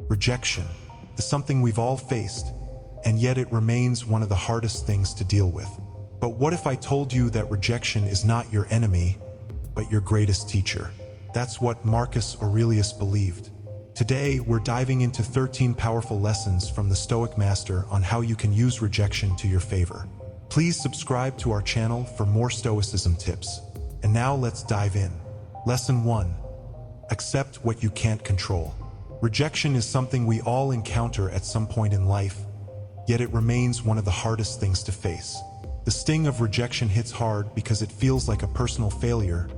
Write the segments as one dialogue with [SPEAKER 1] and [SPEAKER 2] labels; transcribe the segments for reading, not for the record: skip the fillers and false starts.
[SPEAKER 1] Rejection is something we've all faced, and yet it remains one of the hardest things to deal with. But what if I told you that rejection is not your enemy, but your greatest teacher? That's what Marcus Aurelius believed. Today, we're diving into 13 powerful lessons from the Stoic master on how you can use rejection to your favor. Please subscribe to our channel for more Stoicism tips. And now let's dive in. Lesson 1. Accept what you can't control. Rejection is something we all encounter at some point in life, yet it remains one of the hardest things to face. The sting of rejection hits hard because it feels like a personal failure,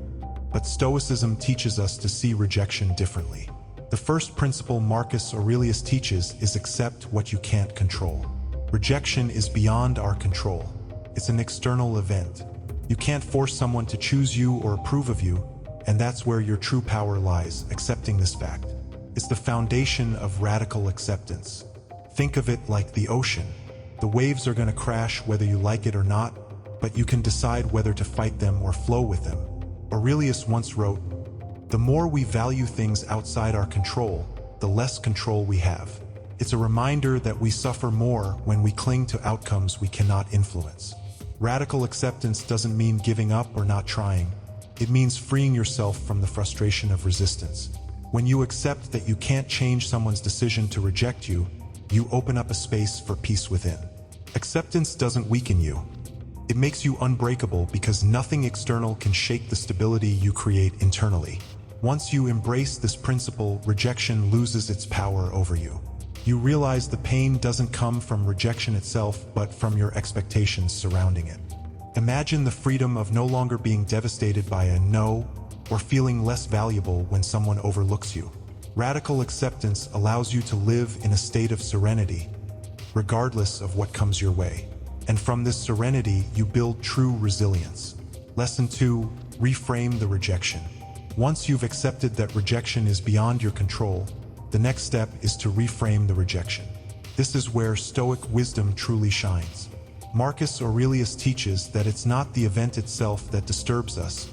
[SPEAKER 1] but Stoicism teaches us to see rejection differently. The first principle Marcus Aurelius teaches is accept what you can't control. Rejection is beyond our control. It's an external event. You can't force someone to choose you or approve of you, and that's where your true power lies, accepting this fact. It's the foundation of radical acceptance. Think of it like the ocean. The waves are going to crash whether you like it or not, but you can decide whether to fight them or flow with them. Aurelius once wrote, "The more we value things outside our control, the less control we have." It's a reminder that we suffer more when we cling to outcomes we cannot influence. Radical acceptance doesn't mean giving up or not trying. It means freeing yourself from the frustration of resistance. When you accept that you can't change someone's decision to reject you, you open up a space for peace within. Acceptance doesn't weaken you. It makes you unbreakable because nothing external can shake the stability you create internally. Once you embrace this principle, rejection loses its power over you. You realize the pain doesn't come from rejection itself, but from your expectations surrounding it. Imagine the freedom of no longer being devastated by a no, or feeling less valuable when someone overlooks you. Radical acceptance allows you to live in a state of serenity, regardless of what comes your way. And from this serenity, you build true resilience. Lesson 2. Reframe the rejection. Once you've accepted that rejection is beyond your control, the next step is to reframe the rejection. This is where Stoic wisdom truly shines. Marcus Aurelius teaches that it's not the event itself that disturbs us,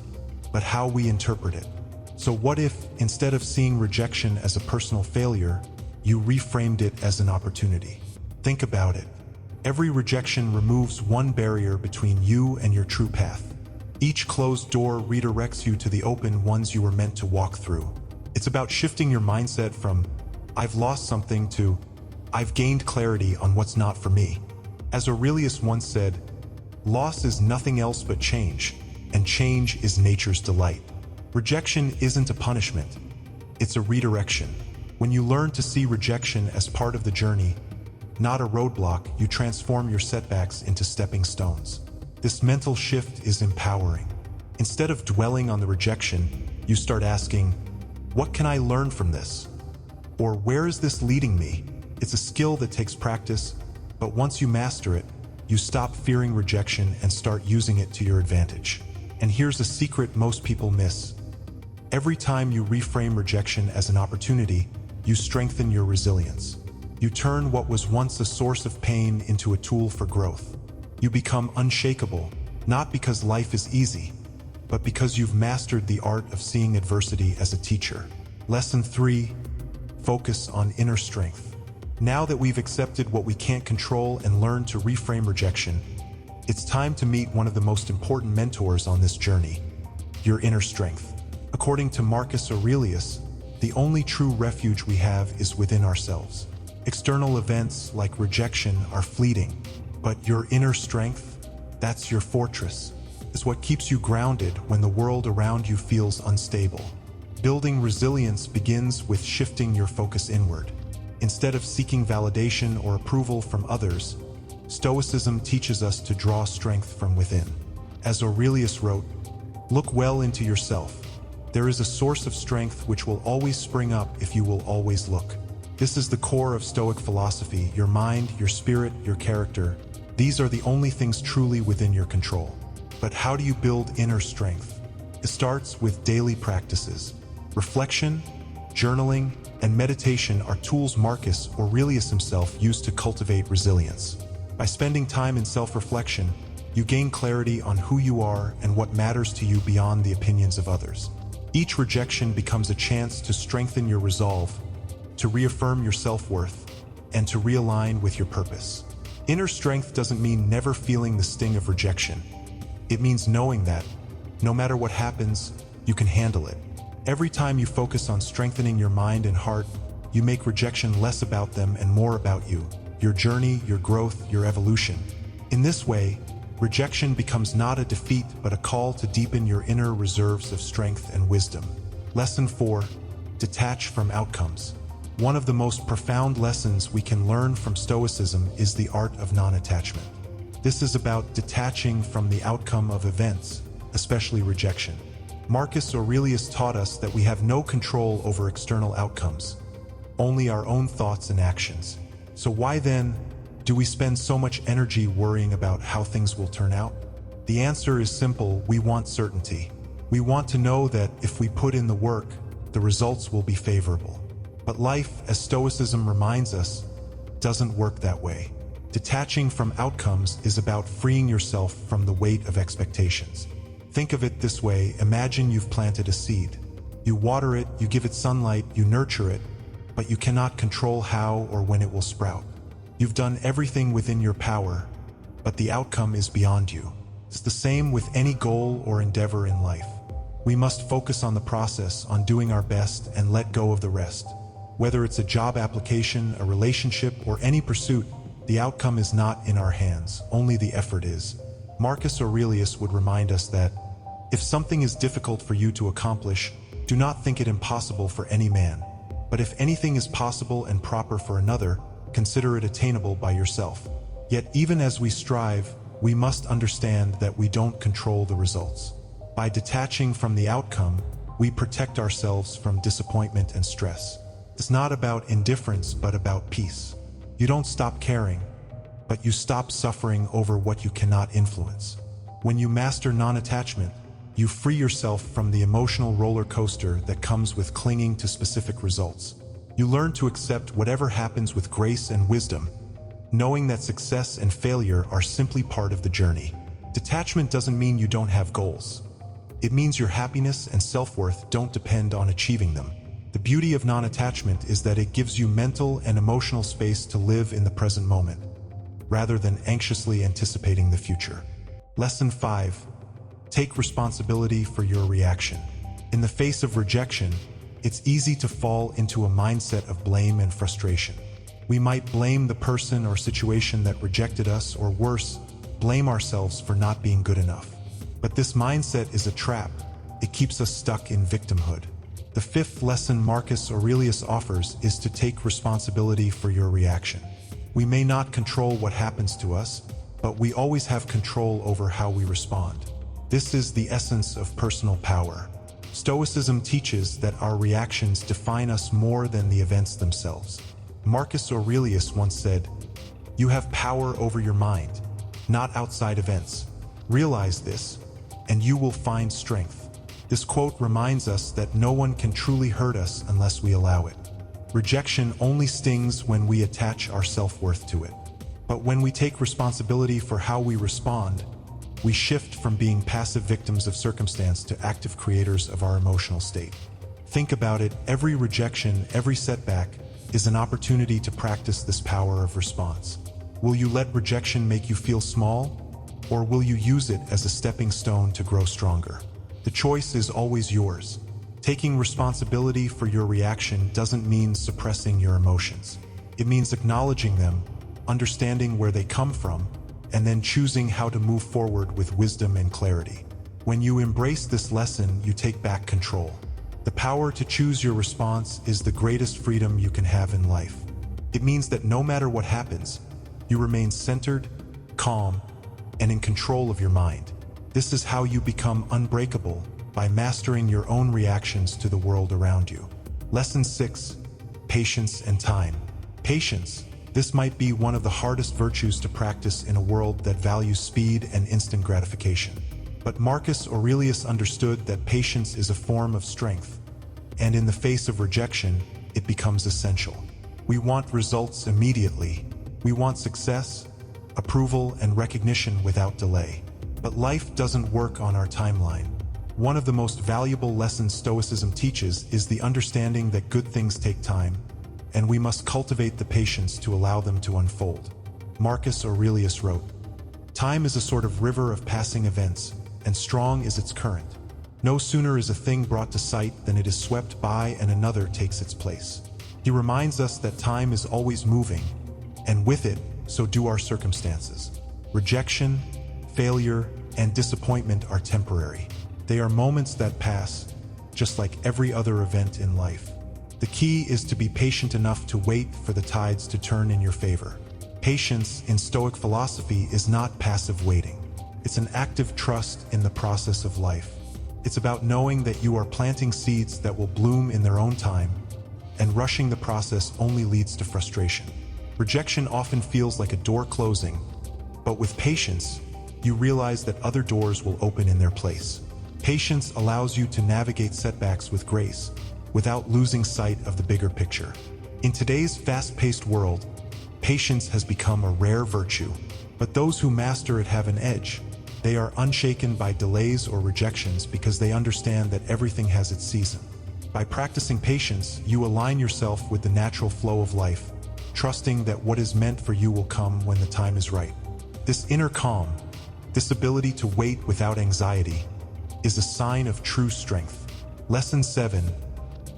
[SPEAKER 1] but how we interpret it. So what if, instead of seeing rejection as a personal failure, you reframed it as an opportunity? Think about it. Every rejection removes one barrier between you and your true path. Each closed door redirects you to the open ones you were meant to walk through. It's about shifting your mindset from, "I've lost something," to, "I've gained clarity on what's not for me." As Aurelius once said, "Loss is nothing else but change, and change is nature's delight." Rejection isn't a punishment, it's a redirection. When you learn to see rejection as part of the journey, not a roadblock, you transform your setbacks into stepping stones. This mental shift is empowering. Instead of dwelling on the rejection, you start asking, "What can I learn from this?" Or "Where is this leading me?" It's a skill that takes practice, but once you master it, you stop fearing rejection and start using it to your advantage. And here's a secret most people miss. Every time you reframe rejection as an opportunity, you strengthen your resilience. You turn what was once a source of pain into a tool for growth. You become unshakable, not because life is easy, but because you've mastered the art of seeing adversity as a teacher. Lesson 3. Focus on inner strength. Now that we've accepted what we can't control and learned to reframe rejection, it's time to meet one of the most important mentors on this journey, your inner strength. According to Marcus Aurelius, the only true refuge we have is within ourselves. External events like rejection are fleeting, but your inner strength, that's your fortress. It's what keeps you grounded when the world around you feels unstable. Building resilience begins with shifting your focus inward. Instead of seeking validation or approval from others, Stoicism teaches us to draw strength from within. As Aurelius wrote, "Look well into yourself. There is a source of strength which will always spring up if you will always look." This is the core of Stoic philosophy. Your mind, your spirit, your character. These are the only things truly within your control. But how do you build inner strength? It starts with daily practices. Reflection, journaling, and meditation are tools Marcus Aurelius himself used to cultivate resilience. By spending time in self-reflection, you gain clarity on who you are and what matters to you beyond the opinions of others. Each rejection becomes a chance to strengthen your resolve, to reaffirm your self-worth, and to realign with your purpose. Inner strength doesn't mean never feeling the sting of rejection. It means knowing that, no matter what happens, you can handle it. Every time you focus on strengthening your mind and heart, you make rejection less about them and more about you, your journey, your growth, your evolution. In this way, rejection becomes not a defeat but a call to deepen your inner reserves of strength and wisdom. Lesson 4. Detach from outcomes. One of the most profound lessons we can learn from Stoicism is the art of non-attachment. This is about detaching from the outcome of events, especially rejection. Marcus Aurelius taught us that we have no control over external outcomes, only our own thoughts and actions. So why then do we spend so much energy worrying about how things will turn out? The answer is simple: we want certainty. We want to know that if we put in the work, the results will be favorable. But life, as Stoicism reminds us, doesn't work that way. Detaching from outcomes is about freeing yourself from the weight of expectations. Think of it this way: imagine you've planted a seed. You water it, you give it sunlight, you nurture it, but you cannot control how or when it will sprout. You've done everything within your power, but the outcome is beyond you. It's the same with any goal or endeavor in life. We must focus on the process, on doing our best, and let go of the rest. Whether it's a job application, a relationship, or any pursuit, the outcome is not in our hands, only the effort is. Marcus Aurelius would remind us that if something is difficult for you to accomplish, do not think it impossible for any man. But if anything is possible and proper for another, consider it attainable by yourself. Yet even as we strive, we must understand that we don't control the results. By detaching from the outcome, we protect ourselves from disappointment and stress. It's not about indifference, but about peace. You don't stop caring, but you stop suffering over what you cannot influence. When you master non-attachment, you free yourself from the emotional roller coaster that comes with clinging to specific results. You learn to accept whatever happens with grace and wisdom, knowing that success and failure are simply part of the journey. Detachment doesn't mean you don't have goals. It means your happiness and self-worth don't depend on achieving them. The beauty of non-attachment is that it gives you mental and emotional space to live in the present moment, rather than anxiously anticipating the future. Lesson 5. Take responsibility for your reaction. In the face of rejection, it's easy to fall into a mindset of blame and frustration. We might blame the person or situation that rejected us, or worse, blame ourselves for not being good enough. But this mindset is a trap. It keeps us stuck in victimhood. The fifth lesson Marcus Aurelius offers is to take responsibility for your reaction. We may not control what happens to us, but we always have control over how we respond. This is the essence of personal power. Stoicism teaches that our reactions define us more than the events themselves. Marcus Aurelius once said, "You have power over your mind, not outside events. Realize this, and you will find strength." This quote reminds us that no one can truly hurt us unless we allow it. Rejection only stings when we attach our self-worth to it. But when we take responsibility for how we respond, we shift from being passive victims of circumstance to active creators of our emotional state. Think about it: every rejection, every setback is an opportunity to practice this power of response. Will you let rejection make you feel small, or will you use it as a stepping stone to grow stronger? The choice is always yours. Taking responsibility for your reaction doesn't mean suppressing your emotions. It means acknowledging them, understanding where they come from, and then choosing how to move forward with wisdom and clarity. When you embrace this lesson, you take back control. The power to choose your response is the greatest freedom you can have in life. It means that no matter what happens, you remain centered, calm, and in control of your mind. This is how you become unbreakable, by mastering your own reactions to the world around you. Lesson 6. Patience and time. Patience. This might be one of the hardest virtues to practice in a world that values speed and instant gratification. But Marcus Aurelius understood that patience is a form of strength, and in the face of rejection, it becomes essential. We want results immediately. We want success, approval, and recognition without delay. But life doesn't work on our timeline. One of the most valuable lessons Stoicism teaches is the understanding that good things take time, and we must cultivate the patience to allow them to unfold. Marcus Aurelius wrote, "Time is a sort of river of passing events, and strong is its current. No sooner is a thing brought to sight than it is swept by and another takes its place." He reminds us that time is always moving, and with it, so do our circumstances. Rejection, failure, and disappointment are temporary. They are moments that pass, just like every other event in life. The key is to be patient enough to wait for the tides to turn in your favor. Patience in Stoic philosophy is not passive waiting. It's an active trust in the process of life. It's about knowing that you are planting seeds that will bloom in their own time, and rushing the process only leads to frustration. Rejection often feels like a door closing, but with patience, you realize that other doors will open in their place. Patience allows you to navigate setbacks with grace, without losing sight of the bigger picture. In today's fast-paced world, patience has become a rare virtue, but those who master it have an edge. They are unshaken by delays or rejections because they understand that everything has its season. By practicing patience, you align yourself with the natural flow of life, trusting that what is meant for you will come when the time is right. This inner calm, this ability to wait without anxiety, is a sign of true strength. Lesson 7.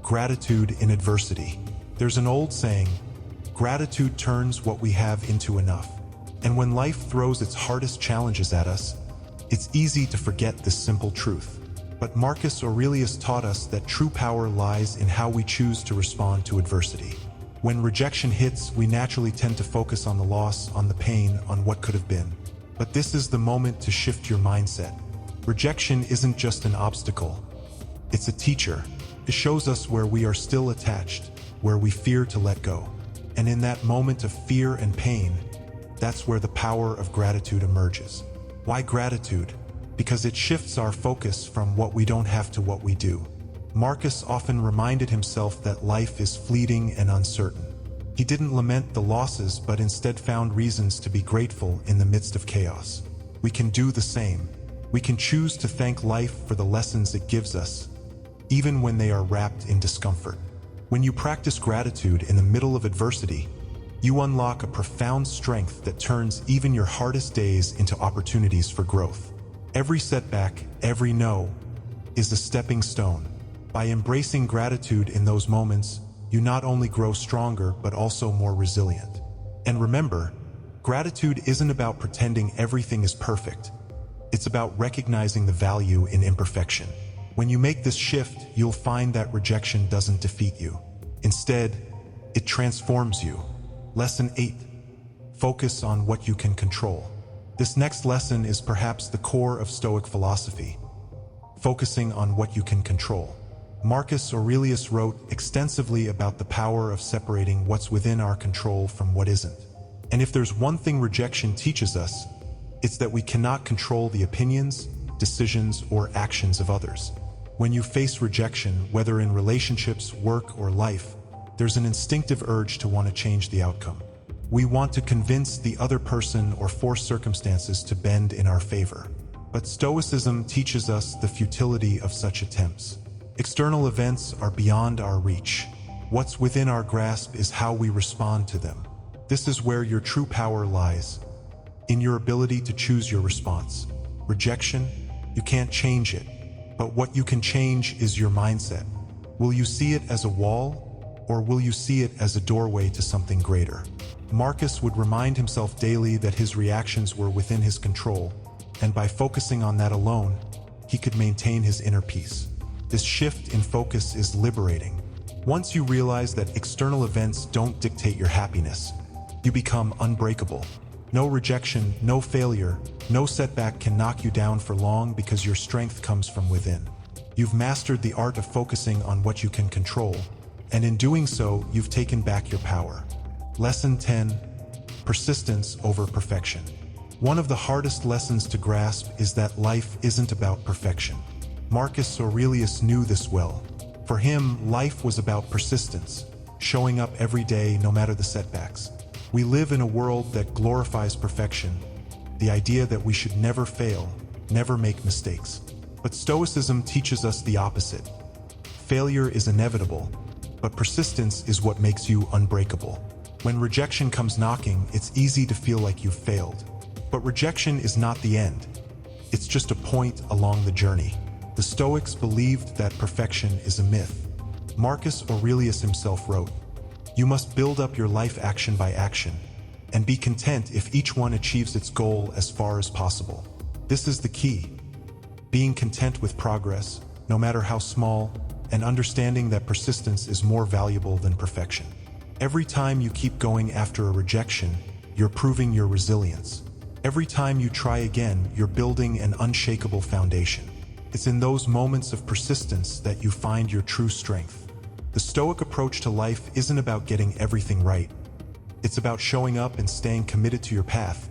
[SPEAKER 1] Gratitude in adversity. There's an old saying, gratitude turns what we have into enough. And when life throws its hardest challenges at us, it's easy to forget this simple truth. But Marcus Aurelius taught us that true power lies in how we choose to respond to adversity. When rejection hits, we naturally tend to focus on the loss, on the pain, on what could have been. But this is the moment to shift your mindset. Rejection isn't just an obstacle. It's a teacher. It shows us where we are still attached, where we fear to let go. And in that moment of fear and pain, that's where the power of gratitude emerges. Why gratitude? Because it shifts our focus from what we don't have to what we do. Marcus often reminded himself that life is fleeting and uncertain. He didn't lament the losses, but instead found reasons to be grateful in the midst of chaos. We can do the same. We can choose to thank life for the lessons it gives us, even when they are wrapped in discomfort. When you practice gratitude in the middle of adversity, you unlock a profound strength that turns even your hardest days into opportunities for growth. Every setback, every no, is a stepping stone. By embracing gratitude in those moments, you not only grow stronger, but also more resilient. And remember, gratitude isn't about pretending everything is perfect. It's about recognizing the value in imperfection. When you make this shift, you'll find that rejection doesn't defeat you. Instead, it transforms you. Lesson 8. Focus on what you can control. This next lesson is perhaps the core of Stoic philosophy. Focusing on what you can control. Marcus Aurelius wrote extensively about the power of separating what's within our control from what isn't. And if there's one thing rejection teaches us, it's that we cannot control the opinions, decisions, or actions of others. When you face rejection, whether in relationships, work, or life, there's an instinctive urge to want to change the outcome. We want to convince the other person or force circumstances to bend in our favor. But Stoicism teaches us the futility of such attempts. External events are beyond our reach. What's within our grasp is how we respond to them. This is where your true power lies, in your ability to choose your response. Rejection, you can't change it, but what you can change is your mindset. Will you see it as a wall, or will you see it as a doorway to something greater? Marcus would remind himself daily that his reactions were within his control, and by focusing on that alone, he could maintain his inner peace. This shift in focus is liberating. Once you realize that external events don't dictate your happiness, you become unbreakable. No rejection, no failure, no setback can knock you down for long because your strength comes from within. You've mastered the art of focusing on what you can control, and in doing so, you've taken back your power. Lesson 10. Persistence over perfection. One of the hardest lessons to grasp is that life isn't about perfection. Marcus Aurelius knew this well. For him, life was about persistence, showing up every day no matter the setbacks. We live in a world that glorifies perfection, the idea that we should never fail, never make mistakes. But Stoicism teaches us the opposite. Failure is inevitable, but persistence is what makes you unbreakable. When rejection comes knocking, it's easy to feel like you've failed. But rejection is not the end. It's just a point along the journey. The Stoics believed that perfection is a myth. Marcus Aurelius himself wrote, "You must build up your life action by action, and be content if each one achieves its goal as far as possible." This is the key. Being content with progress, no matter how small, and understanding that persistence is more valuable than perfection. Every time you keep going after a rejection, you're proving your resilience. Every time you try again, you're building an unshakable foundation. It's in those moments of persistence that you find your true strength. The Stoic approach to life isn't about getting everything right. It's about showing up and staying committed to your path,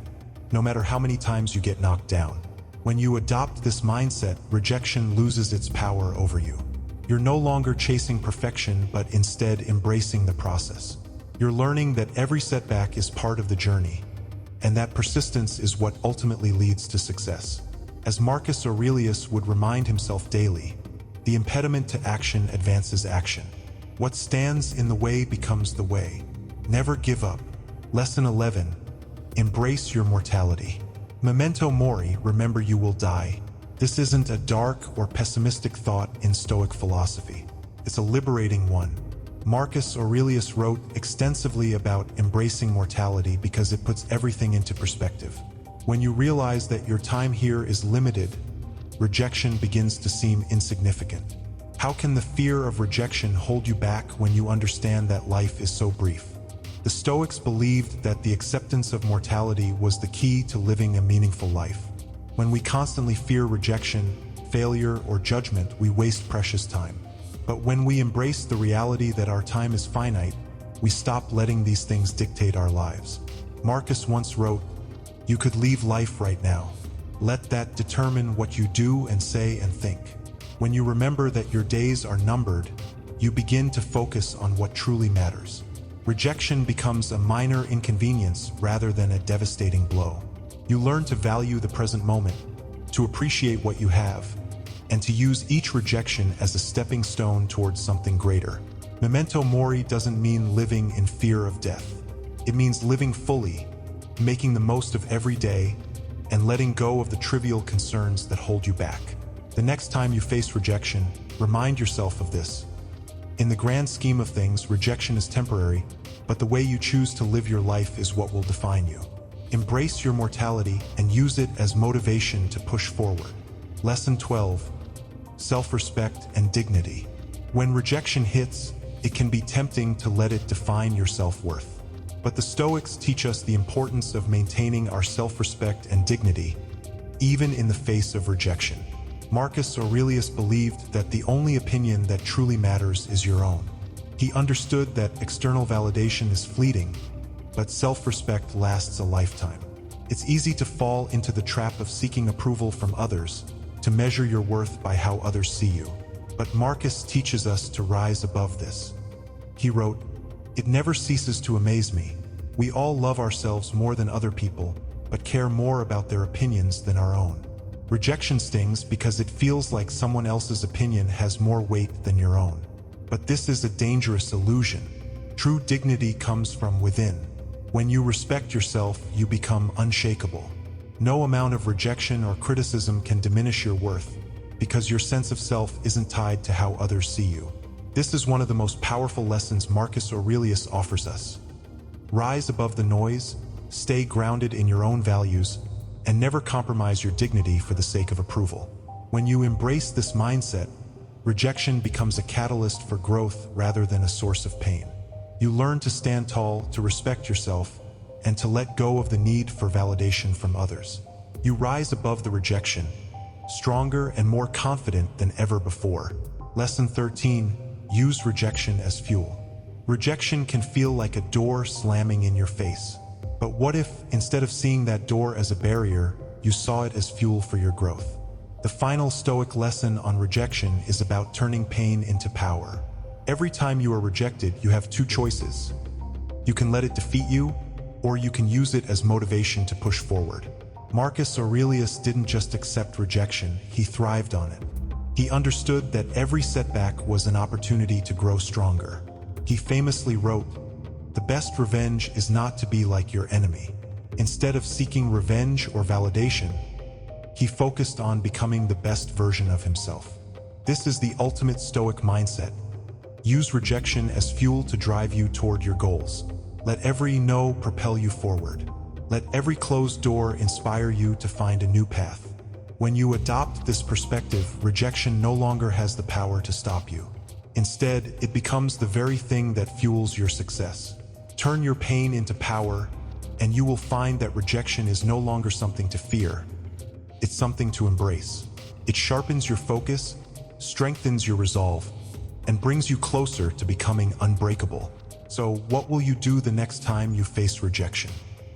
[SPEAKER 1] no matter how many times you get knocked down. When you adopt this mindset, rejection loses its power over you. You're no longer chasing perfection, but instead embracing the process. You're learning that every setback is part of the journey, and that persistence is what ultimately leads to success. As Marcus Aurelius would remind himself daily, the impediment to action advances action. What stands in the way becomes the way. Never give up. Lesson 11. Embrace your mortality. Memento mori, remember you will die. This isn't a dark or pessimistic thought in Stoic philosophy. It's a liberating one. Marcus Aurelius wrote extensively about embracing mortality because it puts everything into perspective. When you realize that your time here is limited, rejection begins to seem insignificant. How can the fear of rejection hold you back when you understand that life is so brief? The Stoics believed that the acceptance of mortality was the key to living a meaningful life. When we constantly fear rejection, failure, or judgment, we waste precious time. But when we embrace the reality that our time is finite, we stop letting these things dictate our lives. Marcus once wrote, "You could leave life right now. Let that determine what you do and say and think." When you remember that your days are numbered, you begin to focus on what truly matters. Rejection becomes a minor inconvenience rather than a devastating blow. You learn to value the present moment, to appreciate what you have, and to use each rejection as a stepping stone towards something greater. Memento mori doesn't mean living in fear of death. It means living fully, making the most of every day, and letting go of the trivial concerns that hold you back. The next time you face rejection, remind yourself of this. In the grand scheme of things, rejection is temporary, but the way you choose to live your life is what will define you. Embrace your mortality and use it as motivation to push forward. Lesson 12. Self-respect and dignity. When rejection hits, it can be tempting to let it define your self-worth. But the Stoics teach us the importance of maintaining our self-respect and dignity, even in the face of rejection. Marcus Aurelius believed that the only opinion that truly matters is your own. He understood that external validation is fleeting, but self-respect lasts a lifetime. It's easy to fall into the trap of seeking approval from others, to measure your worth by how others see you. But Marcus teaches us to rise above this. He wrote, "It never ceases to amaze me. We all love ourselves more than other people, but care more about their opinions than our own. Rejection stings because it feels like someone else's opinion has more weight than your own. But this is a dangerous illusion. True dignity comes from within. When you respect yourself, you become unshakable. No amount of rejection or criticism can diminish your worth, because your sense of self isn't tied to how others see you." This is one of the most powerful lessons Marcus Aurelius offers us. Rise above the noise, stay grounded in your own values, and never compromise your dignity for the sake of approval. When you embrace this mindset, rejection becomes a catalyst for growth rather than a source of pain. You learn to stand tall, to respect yourself, and to let go of the need for validation from others. You rise above the rejection, stronger and more confident than ever before. Lesson 13. Use rejection as fuel. Rejection can feel like a door slamming in your face. But what if, instead of seeing that door as a barrier, you saw it as fuel for your growth? The final Stoic lesson on rejection is about turning pain into power. Every time you are rejected, you have two choices. You can let it defeat you, or you can use it as motivation to push forward. Marcus Aurelius didn't just accept rejection, he thrived on it. He understood that every setback was an opportunity to grow stronger. He famously wrote, "The best revenge is not to be like your enemy." Instead of seeking revenge or validation, he focused on becoming the best version of himself. This is the ultimate Stoic mindset. Use rejection as fuel to drive you toward your goals. Let every no propel you forward. Let every closed door inspire you to find a new path. When you adopt this perspective, rejection no longer has the power to stop you. Instead, it becomes the very thing that fuels your success. Turn your pain into power, and you will find that rejection is no longer something to fear. It's something to embrace. It sharpens your focus, strengthens your resolve, and brings you closer to becoming unbreakable. So, what will you do the next time you face rejection?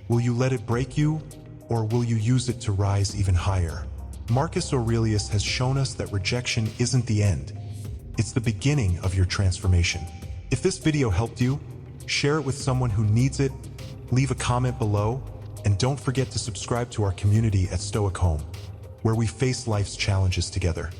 [SPEAKER 1] Will you let it break you, or will you use it to rise even higher? Marcus Aurelius has shown us that rejection isn't the end. It's the beginning of your transformation. If this video helped you, share it with someone who needs it, leave a comment below, and don't forget to subscribe to our community at Stoic Home, where we face life's challenges together.